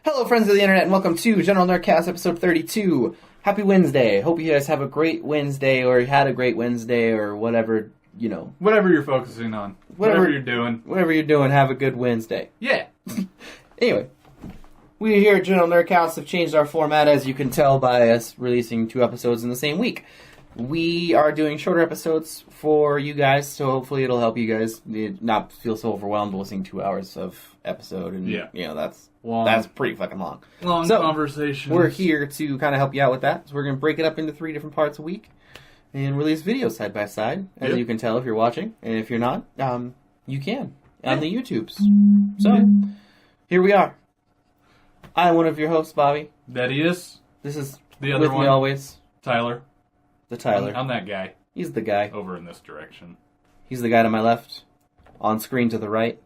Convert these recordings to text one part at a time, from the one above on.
Hello, friends of the internet, and welcome to General Nerdcast episode 32. Happy Wednesday. Hope you guys have a great Wednesday, or had a great Wednesday, or whatever, Whatever you're focusing on. Whatever you're doing. Whatever you're doing, have a good Wednesday. Yeah. Anyway, we here at General Nerdcast have changed our format, as you can tell by us releasing 2 episodes in the same week. We are doing shorter episodes for you guys, so hopefully it'll help you guys not feel so overwhelmed listening to 2 hours of episode, and that's pretty fucking long. Long conversation. We're here to kind of help you out with that. So we're going to break it up into 3 different parts a week and release videos side by side, as you can tell if you're watching. And if you're not, you can on the YouTubes. So, here we are. I'm one of your hosts, Bobby. That is. This is the other with one. Me always. Tyler. The Tyler. I'm that guy. He's the guy. Over in this direction. He's the guy to my left. On screen to the right.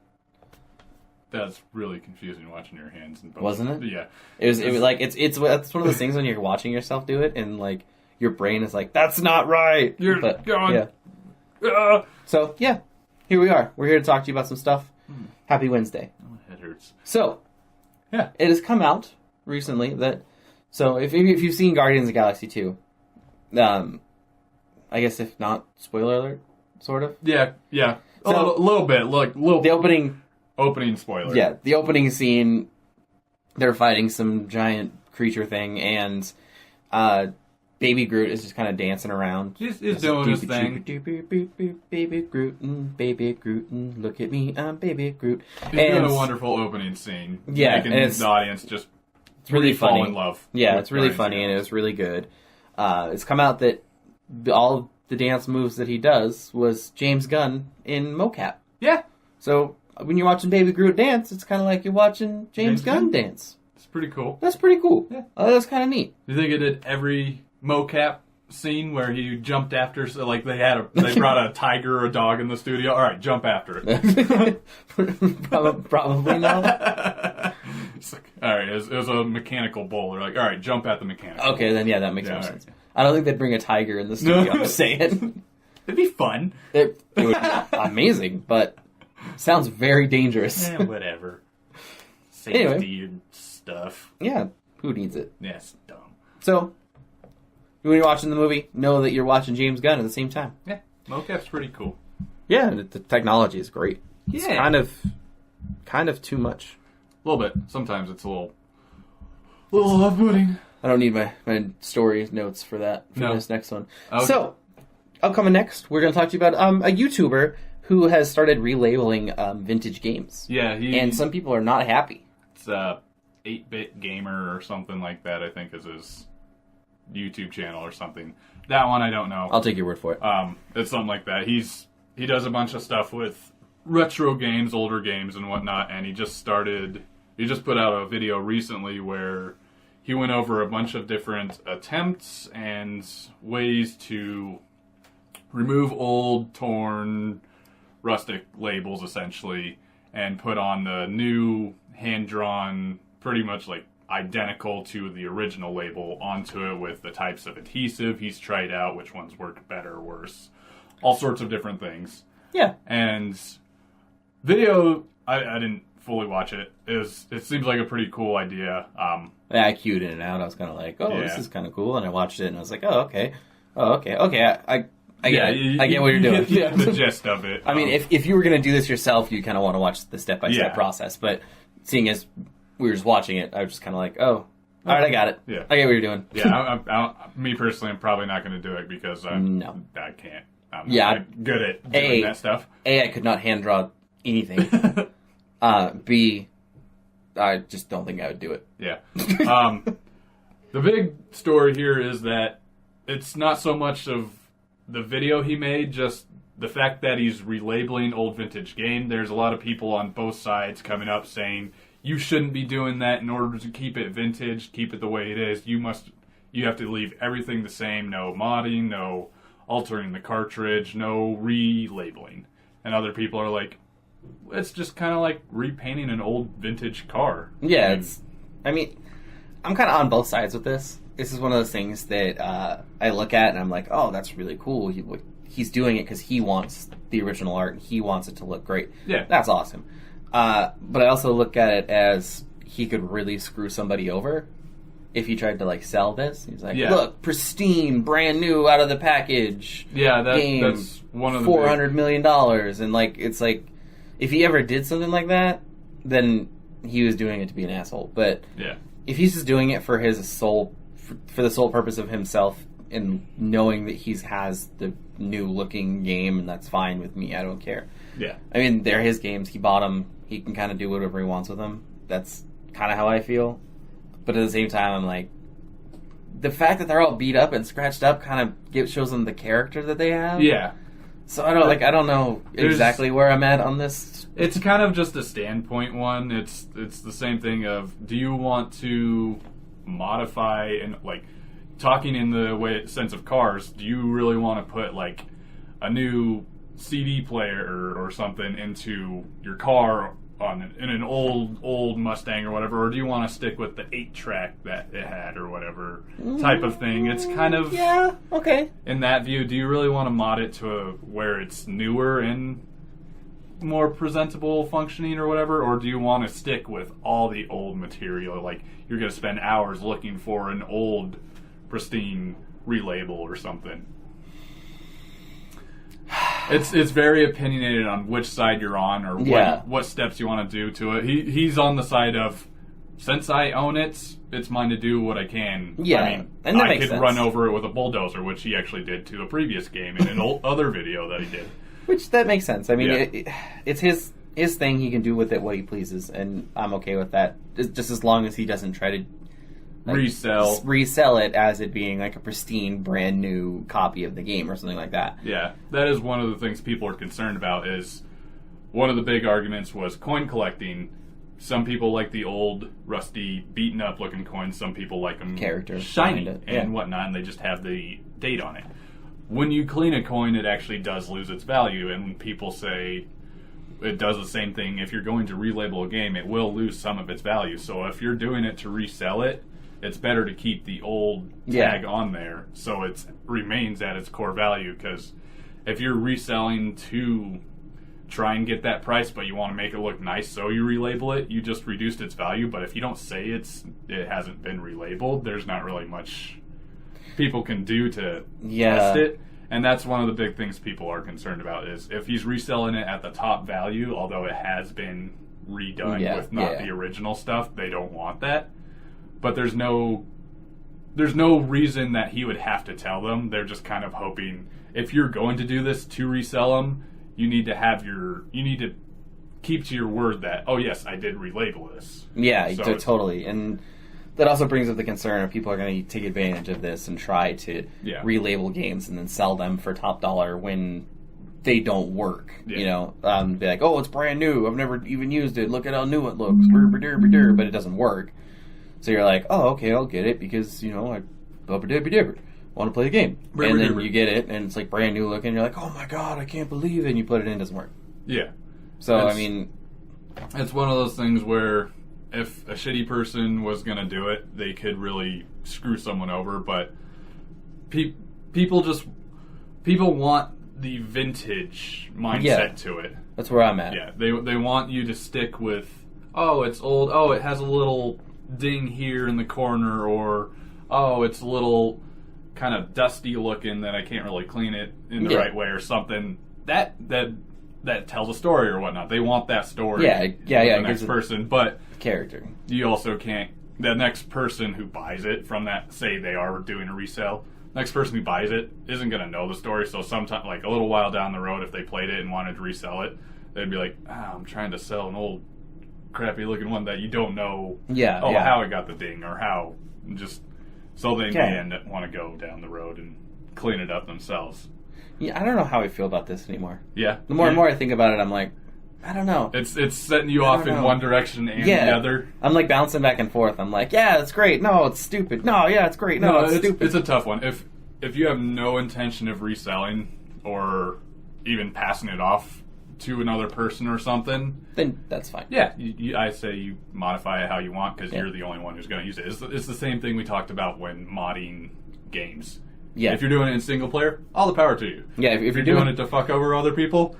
That's really confusing watching your hands in both. Wasn't it? Yeah. It was like it's one of those things when you're watching yourself do it and like your brain is like, that's not right. You're going. Yeah. So yeah, here we are. We're here to talk to you about some stuff. Happy Wednesday. Oh, my head hurts. So yeah, it has come out recently that if you've seen Guardians of the Galaxy 2, I guess if not, spoiler alert, sort of. Yeah. So, a little bit. The opening spoiler. Yeah, the opening scene, they're fighting some giant creature thing, and Baby Groot is just kind of dancing around. He's doing his thing. Baby Groot, look at me, I'm Baby Groot. He's doing a wonderful opening scene. Yeah, making the audience just it's really funny. Fall in love. Yeah, it's really funny, and it was really good. It's come out that all of the dance moves that he does was James Gunn in mocap. Yeah. So when you're watching Baby Groot dance, it's kind of like you're watching James Gunn dance. It's pretty cool. That's pretty cool. Yeah. That's kind of neat. Do you think it did every mocap scene where he jumped after, so like they brought a tiger or a dog in the studio? All right, jump after it. Probably not. It's like, all right, it was a mechanical bull. They're like, all right, jump at the mechanical Okay, bull. then yeah, that makes more right. sense. I don't think they'd bring a tiger in the studio, I'm just saying. It'd be fun. It would be amazing, but sounds very dangerous. Whatever. Safety and stuff. Yeah, who needs it? Yeah, it's dumb. So, when you're watching the movie, know that you're watching James Gunn at the same time. Yeah, mocap's pretty cool. Yeah, the technology is great. It's kind of too much. A little bit. Sometimes it's a little off-putting. I don't need my story notes for that, this next one. Okay. So, upcoming next, we're going to talk to you about a YouTuber who has started relabeling vintage games. Yeah, and some people are not happy. It's 8-Bit Gamer or something like that, I think is his YouTube channel or something. That one I don't know. I'll take your word for it. It's something like that. He does a bunch of stuff with retro games, older games and whatnot, and he just put out a video recently where he went over a bunch of different attempts and ways to remove old, torn, rustic labels, essentially, and put on the new, hand-drawn, pretty much like identical to the original label onto it with the types of adhesive he's tried out, which ones work better or worse, all sorts of different things. Yeah. And video, I didn't fully watch it. It seems like a pretty cool idea. I queued in and out. I was kind of like, this is kind of cool. And I watched it and I was like, okay. I get it. I get what you're doing. You get the gist of it. I mean, if you were going to do this yourself, you kind of want to watch the step-by-step process. But seeing as we were just watching it, I was just kind of like, all right, I got it. Yeah. I get what you're doing. Yeah, me personally, I'm probably not going to do it because I can't. I'm not good at doing that stuff. A, I could not hand draw anything. B, I just don't think I would do it. Yeah. The big story here is that it's not so much of the video he made, just the fact that he's relabeling old vintage game. There's a lot of people on both sides coming up saying, you shouldn't be doing that in order to keep it vintage, keep it the way it is. You have to leave everything the same, no modding, no altering the cartridge, no relabeling. And other people are like, it's just kind of like repainting an old vintage car. Yeah, I'm kind of on both sides with this. This is one of those things that I look at and I'm like, oh, that's really cool. He's doing it because he wants the original art and he wants it to look great. Yeah. That's awesome. But I also look at it as he could really screw somebody over if he tried to like sell this. He's like, Yeah. look, pristine, brand new, out of the package. Yeah, game, that's one of the $400 million, and like it's like if he ever did something like that, then he was doing it to be an asshole. But Yeah. if he's just doing it for his sole, for the sole purpose of himself and knowing that he has the new looking game, and that's fine with me. I don't care. Yeah. I mean, they're his games. He bought them. He can kind of do whatever he wants with them. That's kind of how I feel. But at the same time, I'm like, the fact that they're all beat up and scratched up kind of shows them the character that they have. Yeah. So I don't know exactly where I'm at on this. It's kind of just a standpoint one. It's the same thing of, do you want to modify and like talking in the sense of cars, do you really want to put like a new CD player or something into your car in an old Mustang or whatever, or do you want to stick with the 8-track that it had or whatever type of thing? It's kind of, yeah, okay. In that view, do you really want to mod it to where it's newer and more presentable functioning or whatever, or do you want to stick with all the old material? Like, you're going to spend hours looking for an old pristine relabel or something. It's very opinionated on which side you're on or what steps you want to do to it. He's on the side of, since I own it, it's mine to do what I can. Yeah, I mean, and that I makes could sense. run over it with a bulldozer, which he actually did to a previous game in an other video that he did. Which, that makes sense. I mean, Yeah. it's his thing. He can do with it what he pleases, and I'm okay with that. Just as long as he doesn't try to like, resell it as it being like a pristine, brand new copy of the game or something like that. Yeah, that is one of the things people are concerned about. Is one of the big arguments was coin collecting. Some people like the old, rusty, beaten up looking coins. Some people like them Character shiny behind it. and whatnot, and they just have the date on it. When you clean a coin, it actually does lose its value, and when people say it does the same thing, if you're going to relabel a game, it will lose some of its value. So if you're doing it to resell it, it's better to keep the old tag on there so it remains at its core value, because if you're reselling to try and get that price, but you want to make it look nice, so you relabel it, you just reduced its value. But if you don't say it hasn't been relabeled, there's not really much people can do to test it. And that's one of the big things people are concerned about, is if he's reselling it at the top value, although it has been redone with not the original stuff, they don't want that. But there's no reason that he would have to tell them. They're just kind of hoping, if you're going to do this to resell them, you need to keep to your word that, oh yes, I did relabel this. Yeah, so totally. And that also brings up the concern of people are going to take advantage of this and try to relabel games and then sell them for top dollar when they don't work. Yeah. You know, be like, oh, it's brand new. I've never even used it. Look at how new it looks. But it doesn't work. So you're like, oh, okay, I'll get it because, you know, I want to play the game. And then you get it, and it's like brand new looking. You're like, oh my god, I can't believe it. And you put it in, it doesn't work. Yeah. So, I mean, it's one of those things where if a shitty person was going to do it, they could really screw someone over. But people want the vintage mindset to it. That's where I'm at. Yeah, they want you to stick with, oh, it's old. Oh, it has a little ding here in the corner, or oh, it's a little kind of dusty looking that I can't really clean it in the right way or something. That tells a story or whatnot. They want that story. The next person, but character. You also can't. The next person who buys it from that, say they are doing a resale, next person who buys it isn't going to know the story. So sometime, like a little while down the road, if they played it and wanted to resell it, they'd be like, I'm trying to sell an old crappy looking one that you don't know how it got the ding or how, just so they may end up want to go down the road and clean it up themselves. Yeah, I don't know how I feel about this anymore. Yeah. The more and more I think about it, I'm like, I don't know. It's setting you off in one direction and the other. I'm like bouncing back and forth. I'm like, yeah, it's great. No, it's stupid. No, yeah, it's great. No, it's stupid. It's a tough one. If you have no intention of reselling or even passing it off to another person or something, then that's fine. Yeah, I say you modify it how you want, because you're the only one who's going to use it. It's the same thing we talked about when modding games. Yeah. If you're doing it in single player, all the power to you. Yeah, if you're doing it to fuck over other people,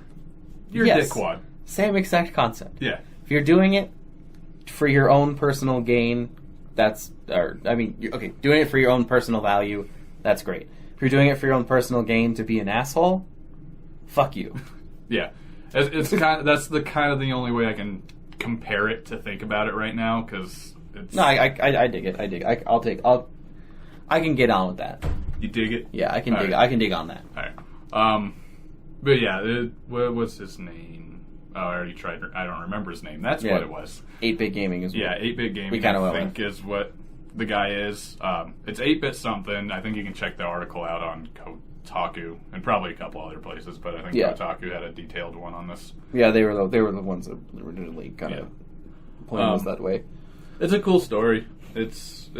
you're a dickwad. Same exact concept. Yeah. If you're doing it for your own personal gain, doing it for your own personal value, that's great. If you're doing it for your own personal gain to be an asshole, fuck you. Yeah, it's that's the only way I can compare it to think about it right now, because it's... No, I dig it. I can get on with that. You dig it? Yeah, I can dig. Right. I can dig on that. All right. But yeah, what's his name? Oh, I already tried. I don't remember his name. That's what it was. 8-Bit Gaming is. Yeah, 8-Bit Gaming. I think is what the guy is. It's 8-Bit something. I think you can check the article out on Kotaku and probably a couple other places. But I think Kotaku had a detailed one on this. Yeah, they were the ones that originally kind of pointed us that way. It's a cool story. It's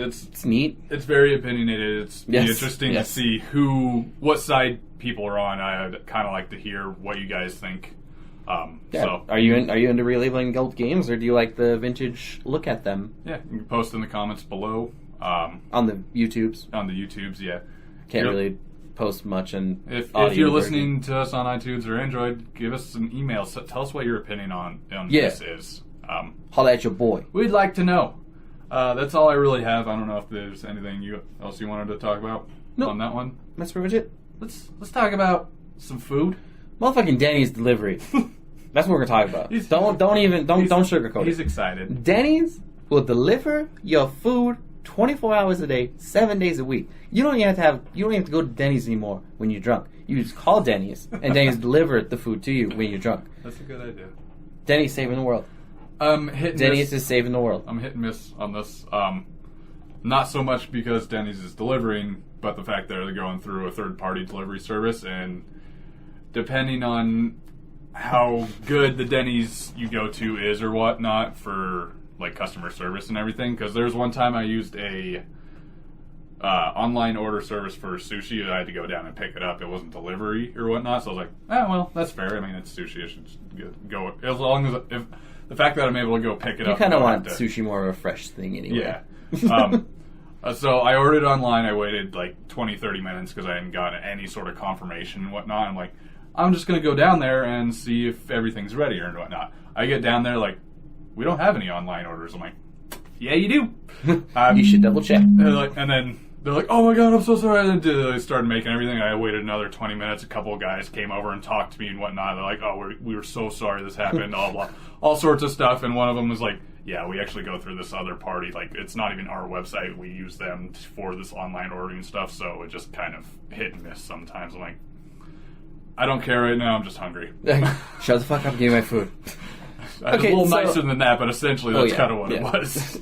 neat. It's very opinionated. It's interesting to see what side people are on. I'd kind of like to hear what you guys think. So are you into relabeling old games, or do you like the vintage look at them? Yeah, you can post in the comments below. On the YouTubes. On the YouTubes, yeah. Can't really post much. And if you're listening to us on iTunes or Android, give us some emails. Tell us what your opinion on this is. Holla at your boy. We'd like to know. That's all I really have. I don't know if there's anything else you wanted to talk about on that one. That's pretty much it. Let's talk about some food. Motherfucking Denny's delivery. That's what we're gonna talk about. Don't sugarcoat it. He's excited. Denny's will deliver your food 24 hours a day, 7 days a week. You don't even have to go to Denny's anymore when you're drunk. You just call Denny's and Denny's deliver the food to you when you're drunk. That's a good idea. Denny's saving the world. Denny's is saving the world. I'm hit and miss on this. Not so much because Denny's is delivering, but the fact that they're going through a third-party delivery service, and depending on how good the Denny's you go to is or whatnot for like customer service and everything. Because there's one time I used a online order service for sushi. I had to go down and pick it up. It wasn't delivery or whatnot, so I was like, well, that's fair. I mean, it's sushi. I should go as long as if the fact that I'm able to go pick it up. You kind of want sushi more of a fresh thing anyway. Yeah. So I ordered online. I waited like 20, 30 minutes because I hadn't gotten any sort of confirmation and whatnot. I'm like, I'm just going to go down there and see if everything's ready or whatnot. I get down there like, we don't have any online orders. I'm like, yeah, you do. You should double check. And then they're like, oh my God, I'm so sorry. And they started making everything. I waited another 20 minutes. A couple of guys came over and talked to me and whatnot. They're like, oh, we were so sorry this happened, blah, blah, all sorts of stuff. And one of them was like, yeah, we actually go through this other party. Like, it's not even our website. We use them for this online ordering stuff. So it just kind of hit and miss sometimes. I'm like, I don't care right now. I'm just hungry. Shut the fuck up and give me my food. A little nicer than that, but essentially that's kind of what it was.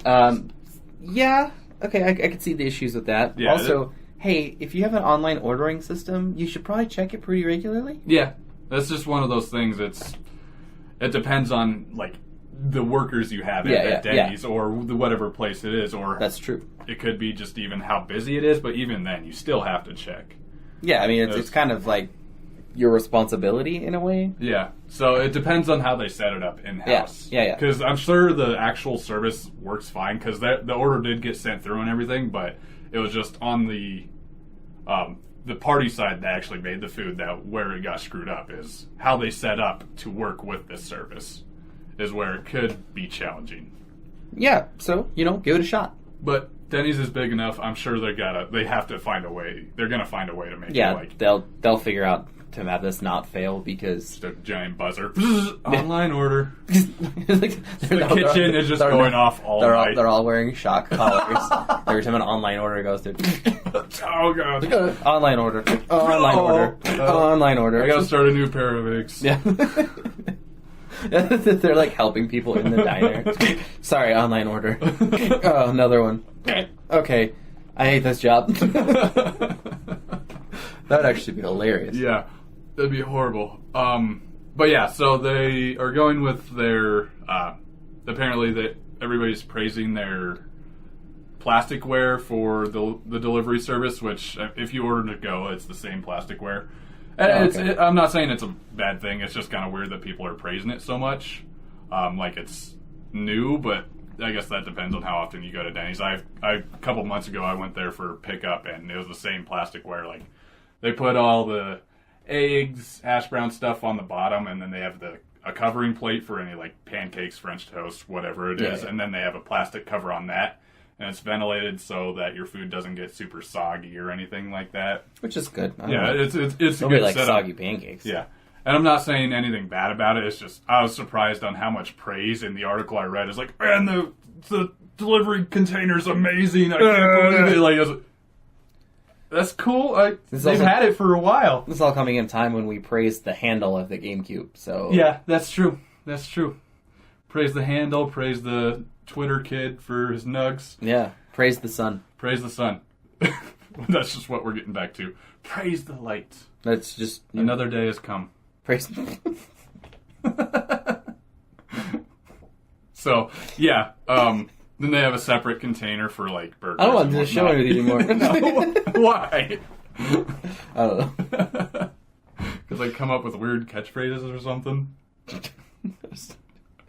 Yeah. Okay, I could see the issues with that. Yeah, also, hey, if you have an online ordering system, you should probably check it pretty regularly. Yeah, that's just one of those things. It depends on like the workers you have at Denny's or whatever place it is, or that's true. It could be just even how busy it is, but even then, you still have to check. Yeah, I mean it's kind of like your responsibility in a way. Yeah, so it depends on how they set it up in-house. Yeah. Because I'm sure the actual service works fine, because the order did get sent through and everything, but it was just on the party side that actually made the food that where it got screwed up is how they set up to work with this service is where it could be challenging. Yeah, so, give it a shot. But Denny's is big enough, I'm sure they have to find a way. They're going to find a way to make it like... they'll figure out to have this not fail because... Just a giant buzzer. Online order. The kitchen is just going off all night. They're all wearing shock collars. Every time an online order goes through. Oh, God. Online order. Online order. Online order. I gotta start a new pair of eggs. Yeah. They're like helping people in the diner. Sorry, online order. Oh, another one. Okay. I hate this job. That would actually be hilarious. Yeah. That'd be horrible. But yeah, so they are going with their, apparently that everybody's praising their plasticware for the delivery service, which if you order to go, it's the same plasticware. And I'm not saying it's a bad thing, it's just kind of weird that people are praising it so much. Like it's new, but I guess that depends on how often you go to Denny's. A couple months ago, I went there for pickup, and it was the same plasticware. Like, they put all the eggs, hash brown stuff on the bottom, and then they have the a covering plate for any like pancakes, French toast, whatever it is, and then they have a plastic cover on that, and it's ventilated so that your food doesn't get super soggy or anything like that. Which is good. It's a Nobody good likes setup. soggy pancakes. Yeah. And I'm not saying anything bad about it. It's just I was surprised on how much praise in the article I read. It's like, man, the delivery container's amazing. I can't believe it. Like, that's cool. They've had it for a while. This is all coming in time when we praised the handle of the GameCube. So yeah, that's true. That's true. Praise the handle. Praise the Twitter kid for his nugs. Yeah. Praise the sun. Praise the sun. That's just what we're getting back to. Praise the light. That's just Another day has come. praise. So yeah. Then they have a separate container for like burgers. I don't want to do the show with you anymore. No. Why? I don't know. Because I come up with weird catchphrases or something.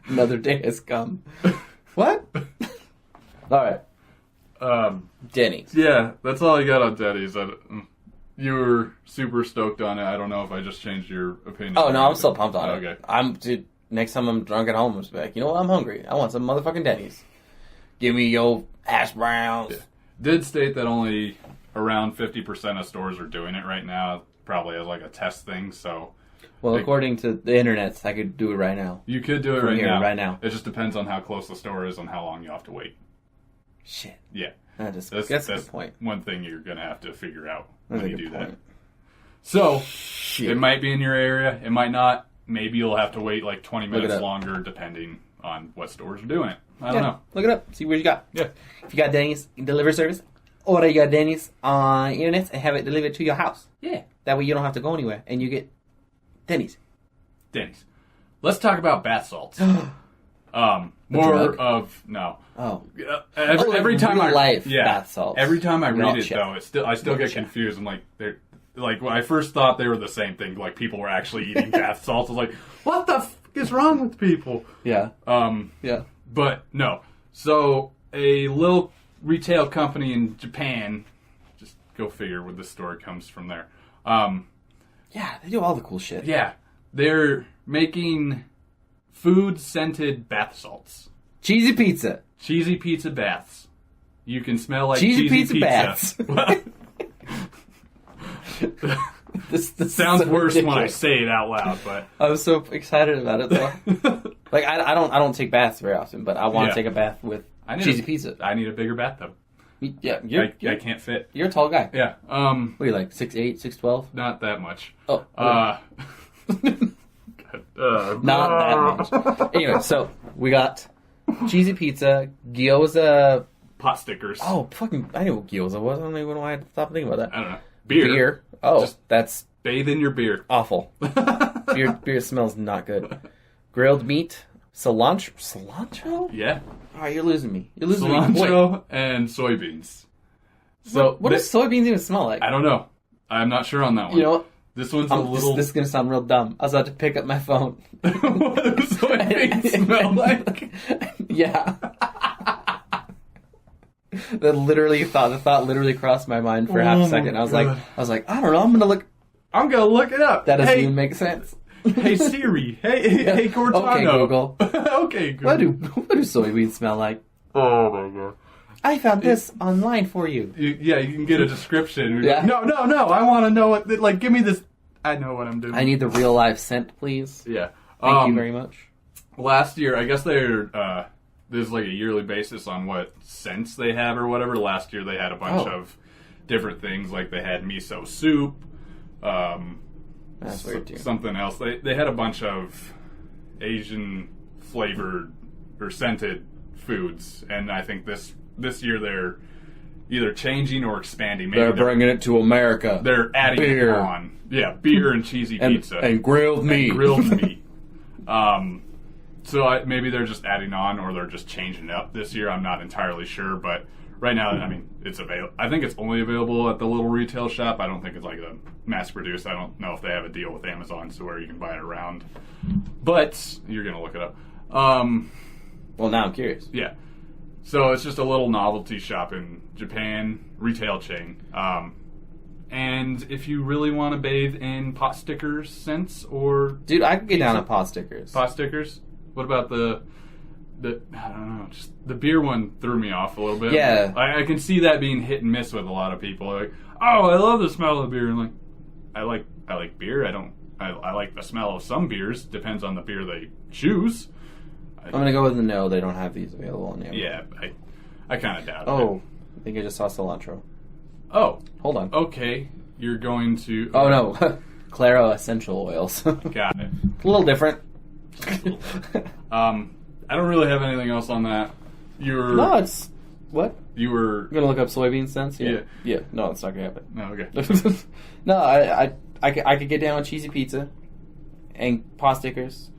Another day has come. What? All right. Denny's. Yeah, that's all I got on Denny's. You were super stoked on it. I don't know if I just changed your opinion. Oh no, I'm still pumped on it. Okay. Dude, next time I'm drunk at home, I'm just like, you know what? I'm hungry. I want some motherfucking Denny's. Give me your hash browns. Yeah. Did state that only around 50% of stores are doing it right now, probably as like a test thing. So, well, according to the internet, I could do it right now. You could do it right now. It just depends on how close the store is and how long you have to wait. Shit. Yeah. That's a good point. One thing you're going to have to figure out That's when you do point. that. So, Shit. It might be in your area. It might not. Maybe you'll have to wait like 20 minutes longer depending on what stores are doing it. I don't know. Look it up. See what you got. Yeah. If you got Denny's delivery service, order your Denny's on the internet and have it delivered to your house. Yeah. That way you don't have to go anywhere and you get Denny's. Denny's. Let's talk about bath salts. More drug? of no. Oh. Every time bath salts. Every time I read Not it chip. though, I still get confused. I'm like they're like when I first thought they were the same thing. Like people were actually eating bath salts. I was like, what the f is wrong with people? Yeah. Yeah. But no. So a little retail company in Japan, just go figure where this story comes from there. Yeah, they do all the cool shit. Yeah. They're making food-scented bath salts. Cheesy pizza. Cheesy pizza baths. You can smell like Cheesy cheesy pizza baths. This sounds worse when I say it out loud, but I was so excited about it though. Like I don't take baths very often, but I want to take a bath with cheesy pizza. I need a bigger bathtub. Yeah, I can't fit. You're a tall guy. Yeah. What are you like, 6'8", 6'12"? Not that much. Oh. Not that much. Anyway, so we got cheesy pizza, gyoza, pot stickers. Oh, fucking! I knew what gyoza was. I don't even know why I had to stop thinking about that. I don't know. Beer. Oh, just that's bathe in your beer. Awful. beer smells not good. Grilled meat, cilantro. Yeah. Oh, you're losing me. You're losing me. Cilantro and soybeans. So what does soybeans even smell like? I don't know. I'm not sure on that one. You know what? This one's a little... This is going to sound real dumb. I was about to pick up my phone. What does soybeans smell like? Yeah. The thought literally crossed my mind for half a second. I was like, I don't know. I'm gonna look it up. That doesn't even make sense. Hey Siri. Hey Cortana. Okay Google. Okay Google. What do soybeans smell like? Oh my god. I found this online for you. You can get a description. Yeah. No. I want to know what. Like, give me this. I know what I'm doing. I need the real life scent, please. Yeah. Thank you very much. Last year, I guess there's like a yearly basis on what scents they have or whatever. Last year they had a bunch of different things, like they had miso soup. That's weird too. Something else. They had a bunch of Asian flavored or scented foods, and I think this year they're either changing or expanding. Maybe they're bringing it to America. They're adding beer. it on. Yeah, beer and cheesy pizza. And grilled meat. So maybe they're just adding on, or they're just changing it up this year. I'm not entirely sure, but right now, I mean, it's available. I think it's only available at the little retail shop. I don't think it's like a mass produced. I don't know if they have a deal with Amazon, so where you can buy it around. But you're gonna look it up. Well, now I'm curious. Yeah. So it's just a little novelty shop in Japan, retail chain. And if you really want to bathe in pot stickers scents or... Dude, I could get down on pot stickers. Pot stickers? What about the I don't know, just the beer one threw me off a little bit. Yeah. I can see that being hit and miss with a lot of people. Like, oh, I love the smell of beer. And like, I like beer. I like the smell of some beers. Depends on the beer they choose. I'm going to go with the no. They don't have these available in the Yeah, I kind of doubt it. Oh, I think I just saw cilantro. Oh. Hold on. Okay. You're going to... Oh, no. Claro essential oils. Got it. A little different. I don't really have anything else on that. No, it's... What? You were... You're going to look up soybean scents? Yeah. Yeah. No, it's not going to happen. No, okay. No, I could get down with cheesy pizza and pot stickers.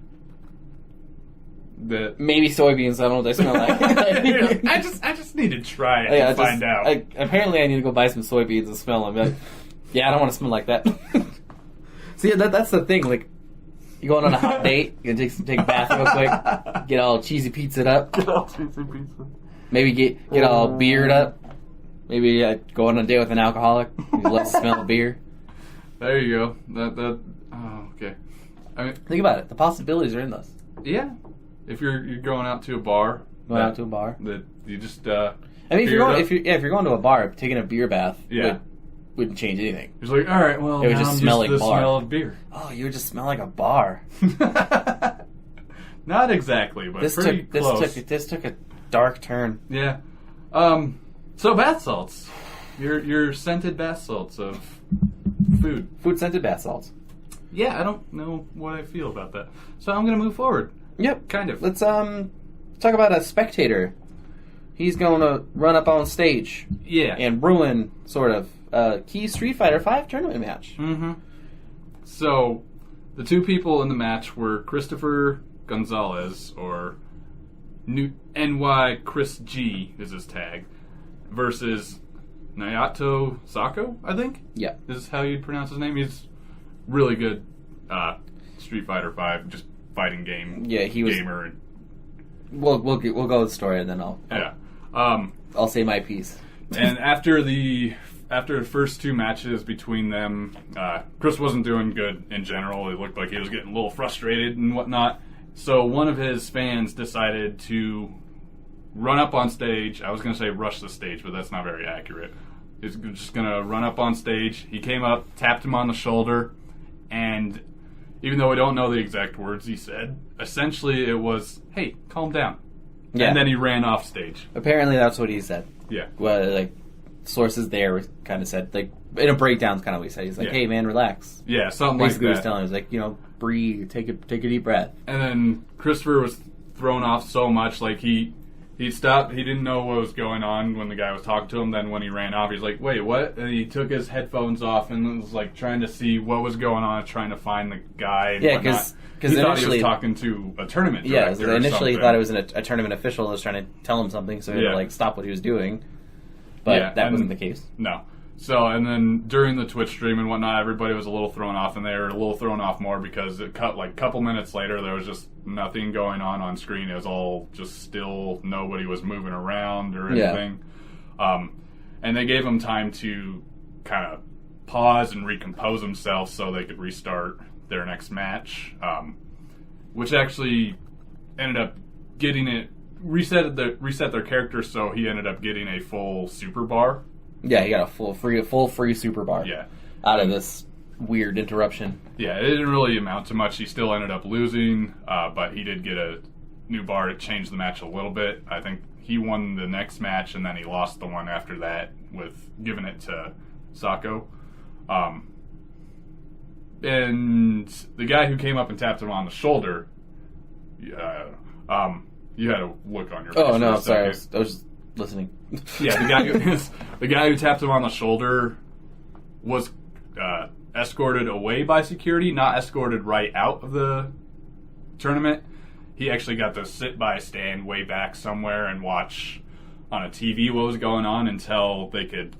Maybe soybeans. I don't know what they smell like. I just need to try it and find out. Apparently, I need to go buy some soybeans and smell them. Like, yeah, I don't want to smell like that. See, that's the thing. Like, you going on a hot date, you gonna take a bath real quick, get all cheesy pizzaed up. Get all cheesy pizza. Maybe get all beered up. Maybe go on a date with an alcoholic. You love the smell of beer. There you go. Oh, okay. I mean, think about it. The possibilities are endless. Yeah. If you're going out to a bar, out to a bar, that you just. I mean, if you're going to a bar, taking a beer bath, wouldn't change anything. It's like, all right, well, it would just smell like the bar. Smell of beer. Oh, you would just smell like a bar. Not exactly, but pretty close. This took a dark turn. Yeah. So bath salts, your scented bath salts of food scented bath salts. Yeah, I don't know what I feel about that, so I'm gonna move forward. Yep, kind of. Let's talk about a spectator. He's going to run up on stage, and ruin sort of a key Street Fighter V tournament match. Mm-hmm. So, the two people in the match were Christopher Gonzalez, or NY ChrisG is his tag, versus Naoto Sako, I think? Yeah. Is how you'd pronounce his name. He's really good Street Fighter V, just fighting game gamer. We'll go with the story, and then I'll say my piece. And after the first two matches between them, Chris wasn't doing good in general. It looked like he was getting a little frustrated and whatnot. So one of his fans decided to run up on stage. I was going to say rush the stage, but that's not very accurate. He's just going to run up on stage. He came up, tapped him on the shoulder, and even though we don't know the exact words he said, essentially it was, hey, calm down. Yeah. And then he ran off stage. Apparently that's what he said. Yeah. Well, sources there kind of said, in a breakdown kind of what he said. He's like, hey, man, relax. Yeah, something basically like that. Basically he was telling him, he's like, breathe, take a deep breath. And then Christopher was thrown off so much, he stopped. He didn't know what was going on when the guy was talking to him. Then when he ran off, he's like, wait, what? And he took his headphones off and was trying to see what was going on, trying to find the guy and whatnot. He thought he was talking to a tournament director. Yeah, initially he thought it was a tournament official and was trying to tell him something, so he had to stop what he was doing. But that wasn't the case. No. So, and then during the Twitch stream and whatnot, everybody was a little thrown off, and they were a little thrown off more because it cut a couple minutes later, there was just nothing going on screen. It was all just still, nobody was moving around or anything. Yeah. And they gave them time to kind of pause and recompose themselves so they could restart their next match, which actually ended up getting it reset their character, so he ended up getting a full super bar. Yeah, he got a full free super bar. Yeah, out of this weird interruption. Yeah, it didn't really amount to much. He still ended up losing, but he did get a new bar to change the match a little bit. I think he won the next match, and then he lost the one after that with giving it to Sako. And the guy who came up and tapped him on the shoulder, you had a look on your face. Oh no, sorry, I was just listening. Yeah, the guy who tapped him on the shoulder was escorted away by security, not escorted right out of the tournament. He actually got to sit by a stand way back somewhere and watch on a TV what was going on until they could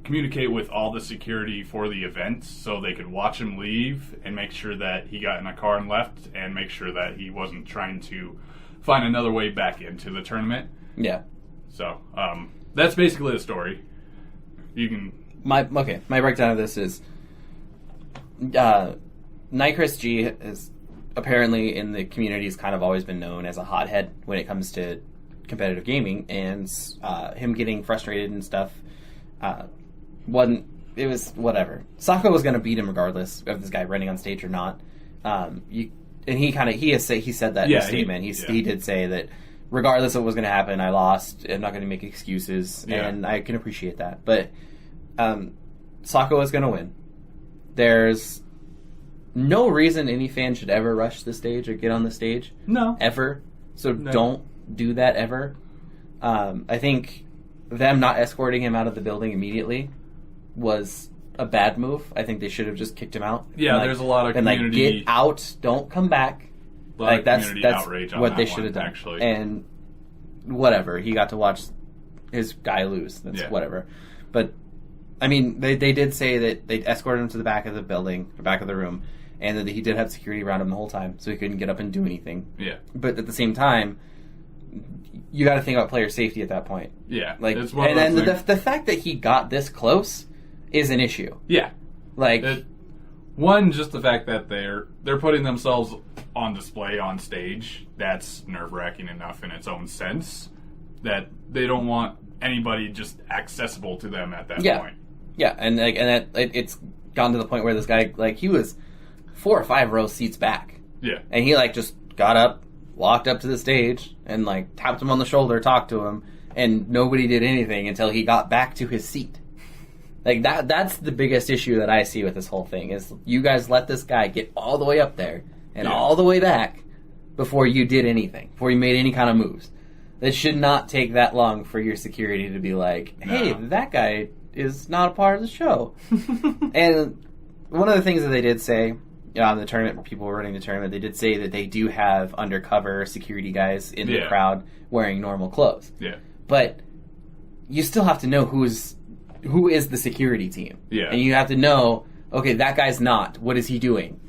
communicate with all the security for the event, so they could watch him leave and make sure that he got in a car and left, and make sure that he wasn't trying to find another way back into the tournament. Yeah. So, that's basically the story. You can my breakdown of this is ChrisG is apparently in the community has kind of always been known as a hothead when it comes to competitive gaming, and him getting frustrated and stuff it was whatever. Sako was going to beat him regardless of this guy running on stage or not. He said that in his statement. He did say that regardless of what was going to happen, I lost. I'm not going to make excuses, and I can appreciate that. But Sako is going to win. There's no reason any fan should ever rush the stage or get on the stage. No. Ever. So don't do that ever. I think them not escorting him out of the building immediately was a bad move. I think they should have just kicked him out. Yeah, there's a lot of community... get out, don't come back. That's outrage on what they that should have done. Actually. And whatever, he got to watch his guy lose. That's whatever. But, I mean, they did say that they escorted him to the back of the building, or back of the room, and that he did have security around him the whole time, so he couldn't get up and do anything. Yeah. But at the same time, you got to think about player safety at that point. Yeah. And then the fact that he got this close is an issue. Yeah. Just the fact that they're putting themselves on display on stage, that's nerve-wracking enough in its own sense that they don't want anybody just accessible to them at that point. Yeah, and it's gotten to the point where this guy, he was 4 or 5 rows seats back. Yeah. And he, just got up, walked up to the stage, and, tapped him on the shoulder, talked to him, and nobody did anything until he got back to his seat. That's the biggest issue that I see with this whole thing, is you guys let this guy get all the way up there and all the way back before you did anything, before you made any kind of moves. It should not take that long for your security to be like, hey, that guy is not a part of the show. And one of the things that they did say on the tournament, people were running the tournament, they did say that they do have undercover security guys in the crowd wearing normal clothes. Yeah. But you still have to know who is the security team. Yeah. And you have to know, okay, that guy's not. What is he doing?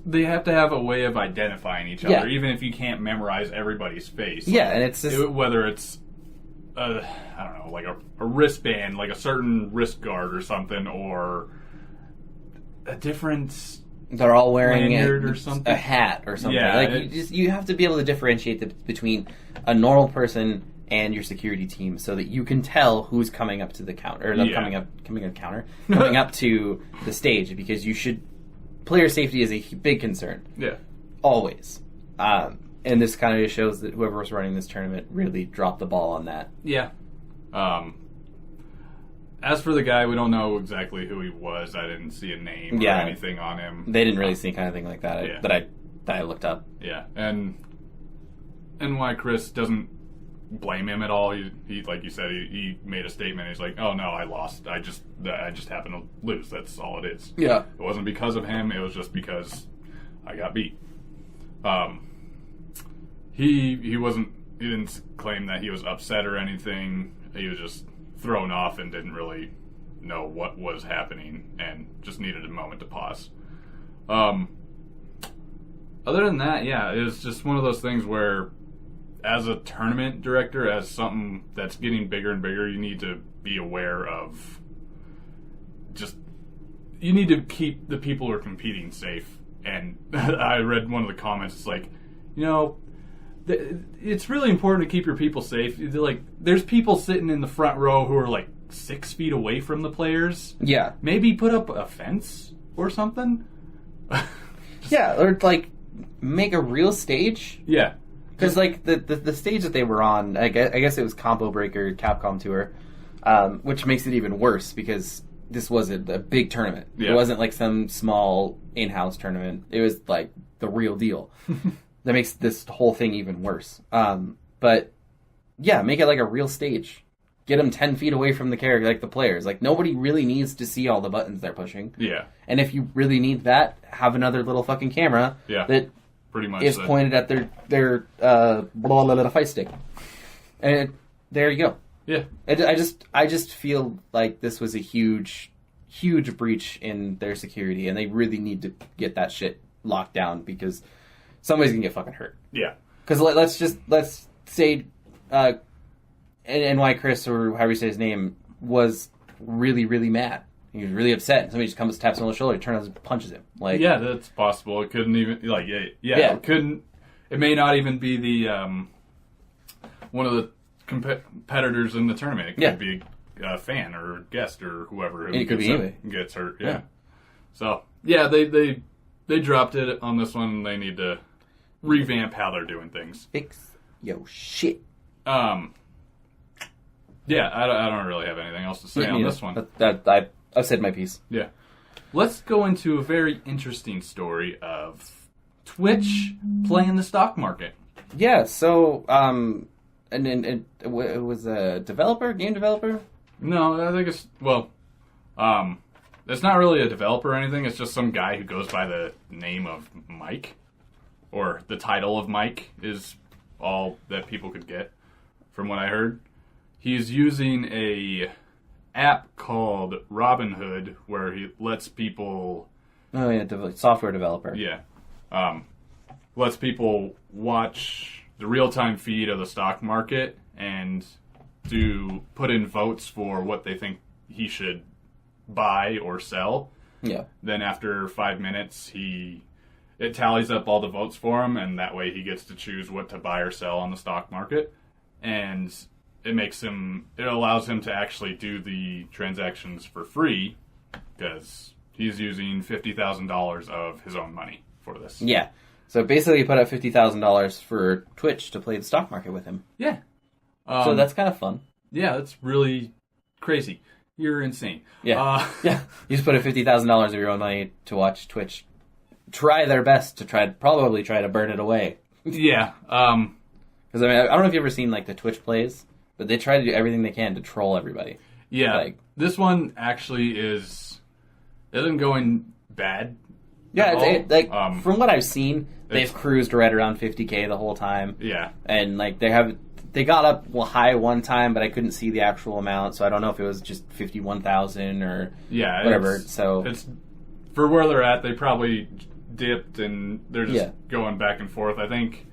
They have to have a way of identifying each other, even if you can't memorize everybody's face. Yeah, and it's just... whether it's, I don't know, a wristband, a certain wrist guard or something, or a different... They're all wearing or something. A hat or something. Yeah, you have to be able to differentiate between a normal person and your security team, so that you can tell who's coming up to the counter, or coming up to the stage, because player safety is a big concern. Yeah, always. And this kind of shows that whoever was running this tournament really dropped the ball on that. Yeah. As for the guy, we don't know exactly who he was. I didn't see a name or anything on him. They didn't really see anything like that that I looked up. Yeah, and why Chris doesn't blame him at all. He like you said, he made a statement. He's like, "Oh no, I lost. I just happened to lose. That's all it is." Yeah, it wasn't because of him. It was just because I got beat. He didn't claim that he was upset or anything. He was just thrown off and didn't really know what was happening and just needed a moment to pause. Other than that, it was just one of those things where, as a tournament director, as something that's getting bigger and bigger, you need to be aware of you need to keep the people who are competing safe. And I read one of the comments, it's like, it's really important to keep your people safe. There's people sitting in the front row who are 6 feet away from the players. Yeah. Maybe put up a fence or something. Or make a real stage. Yeah. Because the stage that they were on, I guess it was Combo Breaker Capcom Tour, which makes it even worse because this was a big tournament. Yeah. It wasn't some small in-house tournament. It was the real deal. That makes this whole thing even worse. But make it a real stage. Get them 10 feet away from the character, the players. Nobody really needs to see all the buttons they're pushing. Yeah. And if you really need that, have another little fucking camera that pretty much is pointed at their fight stick. And there you go. Yeah. I just feel like this was a huge breach in their security, and they really need to get that shit locked down because somebody's gonna get fucking hurt. Yeah. Because let's say NY Chris, or however you say his name, was really, really mad. He was really upset. Somebody just comes, taps him on the shoulder, turns and punches him. Like, yeah, that's possible. It couldn't even it couldn't. It may not even be the one of the competitors in the tournament. It could be a fan or a guest or whoever who gets hurt. Yeah. So yeah, they dropped it on this one. They need to revamp how they're doing things. Fix yo shit. Yeah, I don't really have anything else to say on this one. I've said my piece. Yeah. Let's go into a very interesting story of Twitch playing the stock market. Yeah, so, and it was a game developer? No, I think it's not really a developer or anything. It's just some guy who goes by the name of Mike, or the title of Mike is all that people could get, from what I heard. He's using a app called Robinhood where he lets people... Oh, yeah, software developer. Yeah. Lets people watch the real-time feed of the stock market and put in votes for what they think he should buy or sell. Yeah. Then after 5 minutes, it tallies up all the votes for him, and that way he gets to choose what to buy or sell on the stock market. And it allows him to actually do the transactions for free because he's using $50,000 of his own money for this. Yeah. So basically he put up $50,000 for Twitch to play the stock market with him. Yeah. So that's kind of fun. Yeah, that's really crazy. You're insane. Yeah. Yeah. You just put up $50,000 of your own money to watch Twitch try their best to probably try to burn it away. Yeah. Because, I don't know if you've ever seen, like, the Twitch plays, but they try to do everything they can to troll everybody. Yeah. This one actually isn't going bad. Yeah, from what I've seen, they've cruised right around 50K the whole time. Yeah. And, like, they got up high one time, but I couldn't see the actual amount, so I don't know if it was just 51,000 or whatever. It's for where they're at, they probably dipped, and they're just going back and forth. I think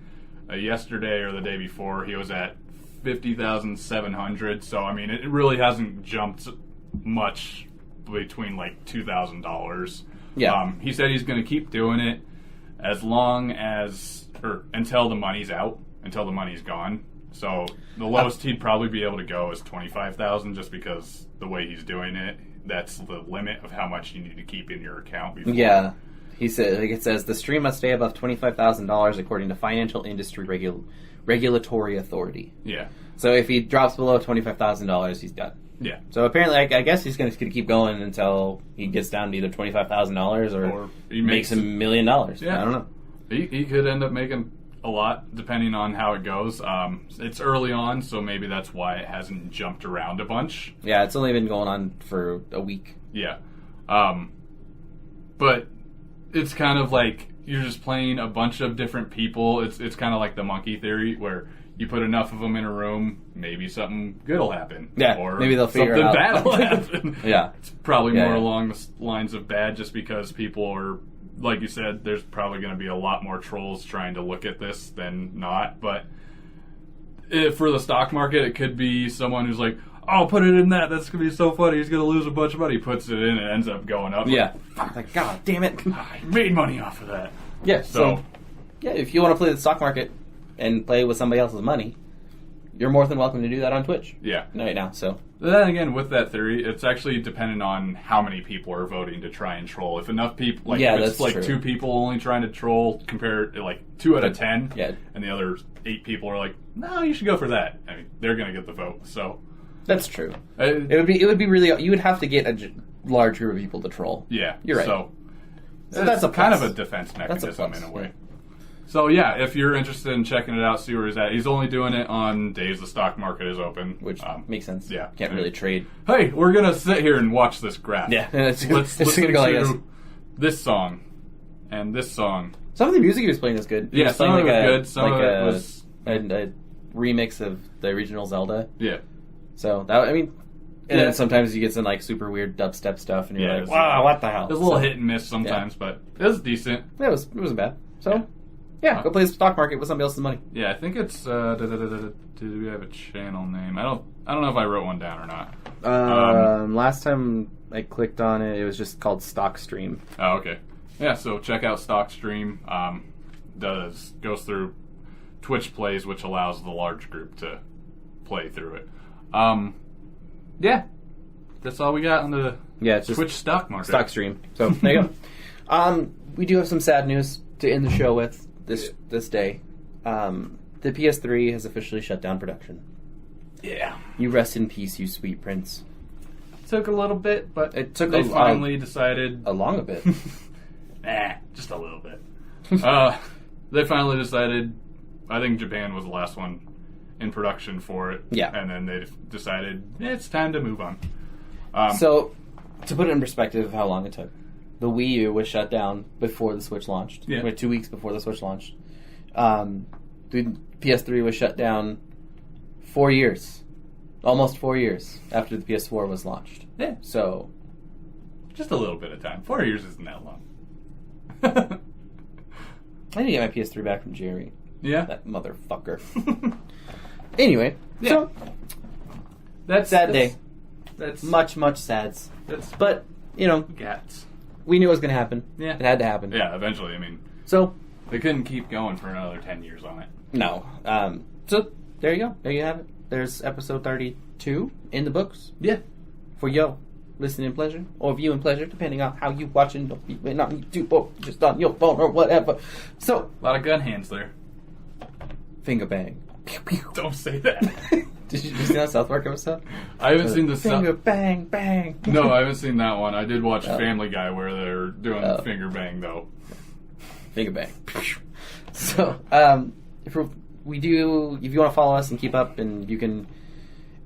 yesterday or the day before, he was at 50,700. So, I mean, it really hasn't jumped much between, like, $2,000. Yeah. He said he's going to keep doing it until the money's out, until the money's gone. So the lowest he'd probably be able to go is 25,000, just because the way he's doing it, that's the limit of how much you need to keep in your account before. Yeah. He said, it says, the stream must stay above $25,000 according to Financial Industry Regulatory Authority. Yeah. So if he drops below $25,000, he's done. Yeah. So apparently, I guess he's going to keep going until he gets down to either $25,000 or he makes $1 million. Yeah. I don't know. He could end up making a lot, depending on how it goes. It's early on, so maybe that's why it hasn't jumped around a bunch. Yeah, it's only been going on for a week. Yeah. But it's kind of like you're just playing a bunch of different people. It's kind of like the monkey theory, where you put enough of them in a room, maybe something good will happen. Yeah, or maybe they'll figure it out. Something bad will happen. Yeah. It's probably more along the lines of bad, just because people are, like you said, there's probably going to be a lot more trolls trying to look at this than not. But for the stock market, it could be someone who's like, oh, put it in that. That's going to be so funny. He's going to lose a bunch of money. He puts it in and it ends up going up. Yeah. Like, God damn it. I made money off of that. Yeah. So yeah, if you want to play the stock market and play with somebody else's money, you're more than welcome to do that on Twitch. Yeah. Right now, so. Then again, with that theory, it's actually dependent on how many people are voting to try and troll. If enough people, if it's like true. 2 people only trying to troll, compared to like 2 out of 10, and the other 8 people are like, no, you should go for that. I mean, they're going to get the vote, so. That's true. It would be really, you would have to get a large group of people to troll. Yeah. You're right. So that's a kind of a defense mechanism in a way. So yeah, if you're interested in checking it out, see where he's at. He's only doing it on days the stock market is open, which makes sense. Yeah, can't really trade. Hey, we're gonna sit here and watch this graph. Yeah, let's listen to this song and this song. Some of the music he was playing is good. Yeah, some of it was good. Some of it was a remix of the original Zelda. Yeah. So that, I mean. And then sometimes you get some like super weird dubstep stuff, and you're like, "Wow, what the hell?" It was a little hit and miss sometimes, but it was decent. It wasn't bad. So, go play the stock market with somebody else's money. Yeah, I think it's. Do we have a channel name? I don't know if I wrote one down or not. Last time I clicked on it, it was just called Stock Stream. Oh, okay. Yeah, so check out StockStream. Goes through Twitch plays, which allows the large group to play through it. Yeah, that's all we got on the it's just Twitch stock market. Stock Stream. So there you go. We do have some sad news to end the show with this day. The PS3 has officially shut down production. Yeah. You rest in peace, you sweet prince. Took a little bit, but they finally decided... a bit. Just a little bit. They finally decided, I think Japan was the last one in production for it. Yeah. And then they decided, it's time to move on. So, to put it in perspective of how long it took, the Wii U was shut down before the Switch launched. Yeah. 2 weeks before the Switch launched. The PS3 was shut down 4 years. Almost 4 years after the PS4 was launched. Yeah. So... just a little bit of time. 4 years isn't that long. I need to get my PS3 back from Jerry. Yeah? That motherfucker. Anyway, Yeah. so... That's sad day. That's... Much sads. That's... But, you know, Gats. we knew it was going to happen. Yeah. It had to happen. Yeah, eventually, I mean... So... they couldn't keep going for another 10 years on it. No. So, there you go. There you have it. There's episode 32 in the books. Yeah. For your listening pleasure, or viewing pleasure, depending on how you watching, not YouTube, or just on your phone, or whatever. So... a lot of gun hands there. Finger bang. Don't say that. Did you see that South Park episode? I haven't seen the Finger bang, bang. No, I haven't seen that one. I did watch Family Guy where they're doing finger bang, though. Finger bang. So, if you want to follow us and keep up, and you can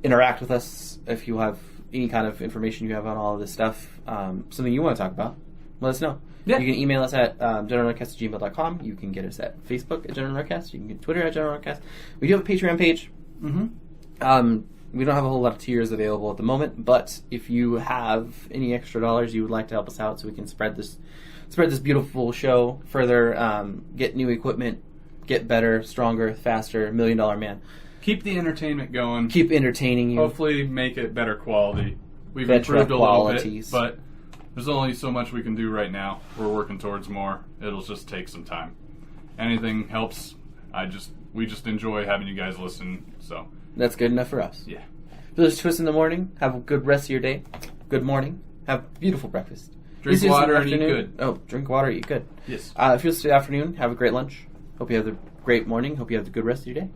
interact with us if you have any kind of information you have on all of this stuff, something you want to talk about, let us know. Yeah. You can email us at generalnerdcast@gmail.com. You can get us at Facebook at General Nerdcast. You can get Twitter at General Nerdcast. We do have a Patreon page. Mm-hmm. We don't have a whole lot of tiers available at the moment, but if you have any extra dollars you would like to help us out so we can spread this beautiful show further, get new equipment, get better, stronger, faster, $1 Million Man. Keep the entertainment going. Keep entertaining you. Hopefully make it better quality. We've Better improved a little qualities. bit, but there's only so much we can do right now. We're working towards more. It'll just take some time. Anything helps. We just enjoy having you guys listen, so. That's good enough for us. Yeah. Feel this twist in the morning. Have a good rest of your day. Good morning. Have beautiful breakfast. Drink water and eat good. Oh, drink water, eat good. Yes. If you're the afternoon, have a great lunch. Hope you have a great morning. Hope you have the good rest of your day.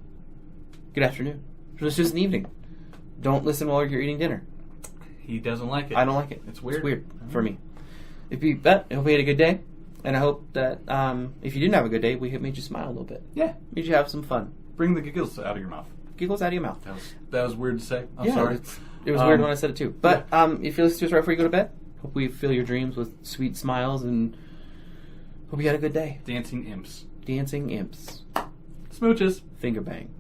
Good afternoon. It's just an evening. Don't listen while you're eating dinner. He doesn't like it. I don't like it. It's weird. It's weird for me. I hope you had a good day. And I hope that if you didn't have a good day, we made you smile a little bit. Yeah. Made you have some fun. Bring the giggles out of your mouth. Giggles out of your mouth. That was weird to say. I'm sorry. It was weird when I said it too. But if you listen to us right before you go to bed, hope we fill your dreams with sweet smiles and hope you had a good day. Dancing imps. Dancing imps. Smooches. Finger bang.